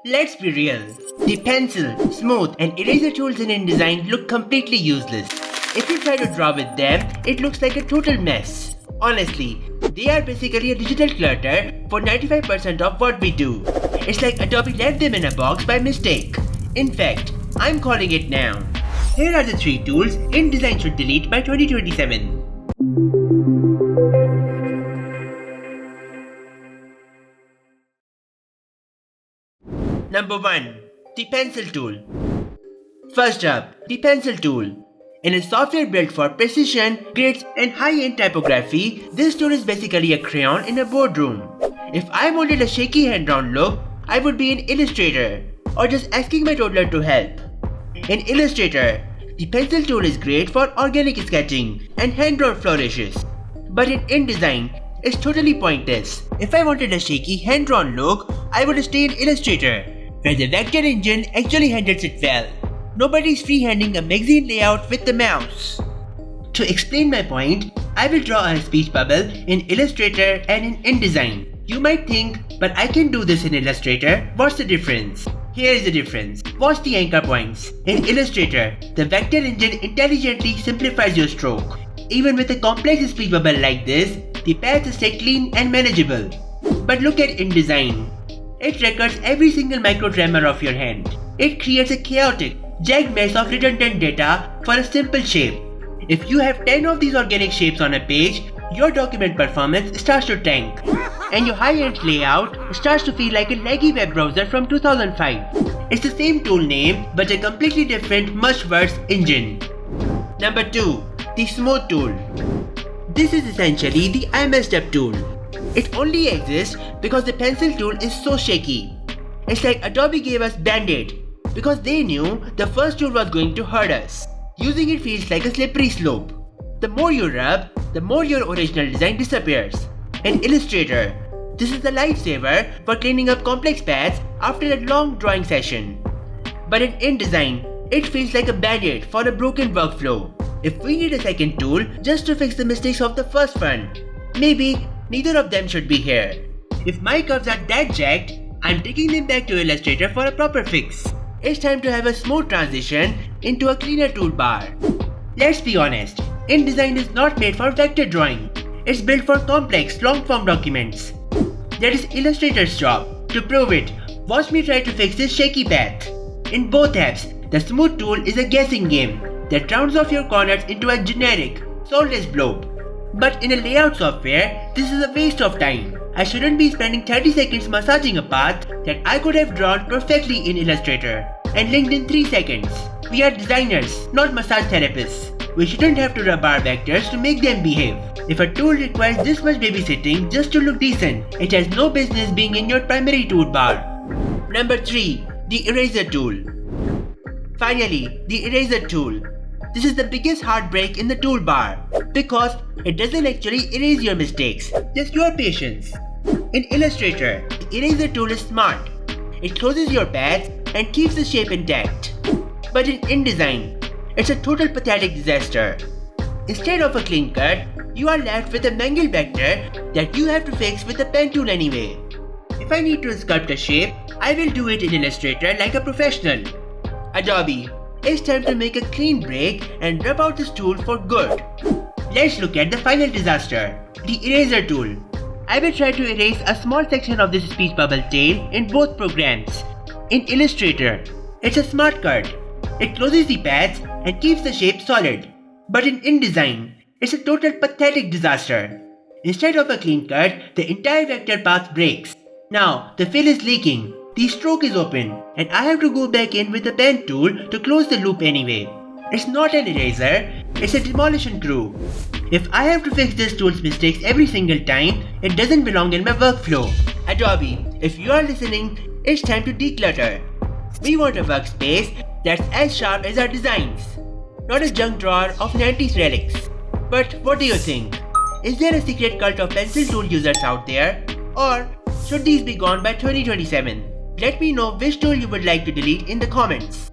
Let's be real. The pencil, smooth and eraser tools in InDesign look completely useless. If you try to draw with them, it looks like a total mess. Honestly, they are basically a digital clutter for 95% of what we do. It's like Adobe left them in a box by mistake. In fact, I'm calling it now. Here are the 3 tools InDesign should delete by 2027. Number 1. The Pencil Tool. First up, the Pencil Tool. In a software built for precision, grids and high-end typography, this tool is basically a crayon in a boardroom. If I wanted a shaky hand-drawn look, I would be in Illustrator, or just asking my toddler to help. In Illustrator, the Pencil Tool is great for organic sketching and hand-drawn flourishes. But in InDesign, it's totally pointless. If I wanted a shaky hand-drawn look, I would stay in Illustrator, where the vector engine actually handles it well. Nobody's freehanding a magazine layout with the mouse. To explain my point, I will draw a speech bubble in Illustrator and in InDesign. You might think, but I can do this in Illustrator, what's the difference? Here is the difference. Watch the anchor points. In Illustrator, the vector engine intelligently simplifies your stroke. Even with a complex speech bubble like this, the paths stay clean and manageable. But look at InDesign. It records every single micro tremor of your hand. It creates a chaotic, jagged mess of redundant data for a simple shape. If you have 10 of these organic shapes on a page, your document performance starts to tank, and your high-end layout starts to feel like a laggy web browser from 2005. It's the same tool name, but a completely different, much worse engine. Number 2. The Smooth Tool. This is essentially the I messed up tool. It only exists because the pencil tool is so shaky. It's like Adobe gave us Band-Aid because they knew the first tool was going to hurt us. Using it feels like a slippery slope. The more you rub, the more your original design disappears. In Illustrator, this is a lifesaver for cleaning up complex paths after a long drawing session. But in InDesign, it feels like a Band-Aid for a broken workflow. If we need a second tool just to fix the mistakes of the first one, maybe neither of them should be here. If my curves are that jagged, I'm taking them back to Illustrator for a proper fix. It's time to have a smooth transition into a cleaner toolbar. Let's be honest, InDesign is not made for vector drawing. It's built for complex, long-form documents. That is Illustrator's job. To prove it, watch me try to fix this shaky path. In both apps, the Smooth tool is a guessing game that rounds off your corners into a generic, soulless blob. But in a layout software, this is a waste of time. I shouldn't be spending 30 seconds massaging a path that I could have drawn perfectly in Illustrator and linked in 3 seconds. We are designers, not massage therapists. We shouldn't have to rub our vectors to make them behave. If a tool requires this much babysitting just to look decent, it has no business being in your primary toolbar. Number 3. The Eraser Tool. Finally, the Eraser Tool. This is the biggest heartbreak in the toolbar because it doesn't actually erase your mistakes, just your patience. In Illustrator, the Eraser Tool is smart. It closes your paths and keeps the shape intact. But in InDesign, it's a total pathetic disaster. Instead of a clean cut, you are left with a mangled vector that you have to fix with the pen tool anyway. If I need to sculpt a shape, I will do it in Illustrator like a professional. Adobe, it's time to make a clean break and rub out this tool for good. Let's look at the final disaster, the Eraser Tool. I will try to erase a small section of this speech bubble tail in both programs. In Illustrator, it's a smart cut. It closes the paths and keeps the shape solid. But in InDesign, it's a total pathetic disaster. Instead of a clean cut, the entire vector path breaks. Now, the fill is leaking, the stroke is open, and I have to go back in with the pen tool to close the loop anyway. It's not an eraser, it's a demolition crew. If I have to fix this tool's mistakes every single time, it doesn't belong in my workflow. Adobe, if you are listening, it's time to declutter. We want a workspace that's as sharp as our designs, not a junk drawer of 90s relics. But what do you think? Is there a secret cult of pencil tool users out there? Or should these be gone by 2027? Let me know which tool you would like to delete in the comments.